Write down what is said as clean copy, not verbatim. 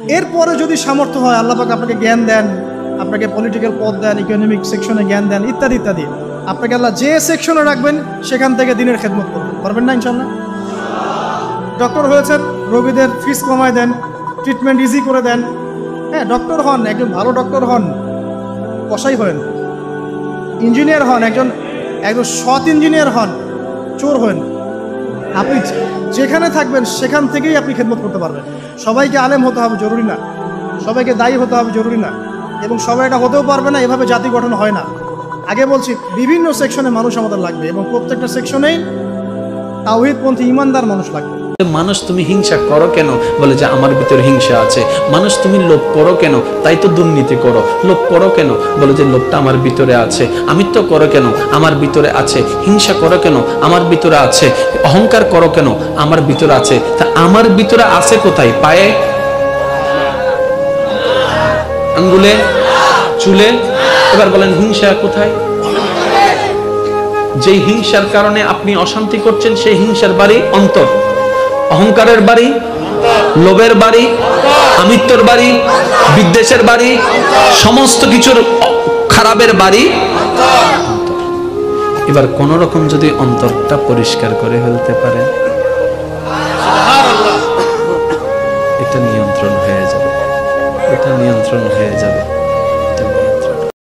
এরপরে যদি সামর্থ্য হয়, আল্লাহ পাক আপনাকে জ্ঞান দেন, আপনাকে পলিটিক্যাল পদ দেন, ইকোনমিক সেকশনে জ্ঞান দেন, ইত্যাদি ইত্যাদি, আপনাকে আল্লাহ যে সেকশনে রাখবেন সেখান থেকে দিনের খেদমত করবেন, পারবেন না ইনশাল্লাহ? ডক্টর হয়েছেন, রোগীদের ফিস কমায় দেন, ট্রিটমেন্ট ইজি করে দেন। হ্যাঁ, ডক্টর হন, একজন ভালো ডক্টর হন, কসাই হন। ইঞ্জিনিয়ার হন, একজন সৎ ইঞ্জিনিয়ার হন, চোর হন। আপনি যেখানে থাকবেন সেখান থেকেই আপনি খেদমত করতে পারবেন। সবাইকে আলেম হতে হবে জরুরি না, সবাইকে দায়ী হতে হবে জরুরি না, এবং সবাই এটা হতেও পারবে না। এভাবে জাতি গঠন হয় না। আগে বলছি, বিভিন্ন সেকশনে মানুষ আমাদের লাগবে, এবং প্রত্যেকটা সেকশনেই তাওহীদপন্থী ইমানদার মানুষ লাগবে। মানুষ তুমি হিংসা করো কেন? বলে যে আমার ভিতরে হিংসা আছে। মানুষ তুমি লোভ করো কেন? তাই তো দুর্নীতি করো। লোভ করো কেন? বলে যে লোভটা আমার ভিতরে আছে। আমিত্ব করো কেন? আমার ভিতরে আছে। হিংসা করো কেন? আমার ভিতরে আছে। অহংকার করো কেন? আমার ভিতরে আছে। তা আমার ভিতরে আছে কোথায়? পায়ে, আঙ্গুলে, চুলে? এবার বলেন হিংসা কোথায়? যেই হিংসার কারণে আপনি অশান্তি করছেন সেই হিংসার বাড়ি অন্তর। অহংকারের বাড়ি, লোভের বাড়ি, আমিত্বর বাড়ি, বিদ্বেষের বাড়ি, সমস্ত কিছুর খারাপের বাড়ি। এবার কোন রকম যদি অন্তরটা পরিষ্কার করে ফেলতে পারে, এটা নিয়ন্ত্রণ হয়ে যাবে, এটা নিয়ন্ত্রণ হয়ে যাবে।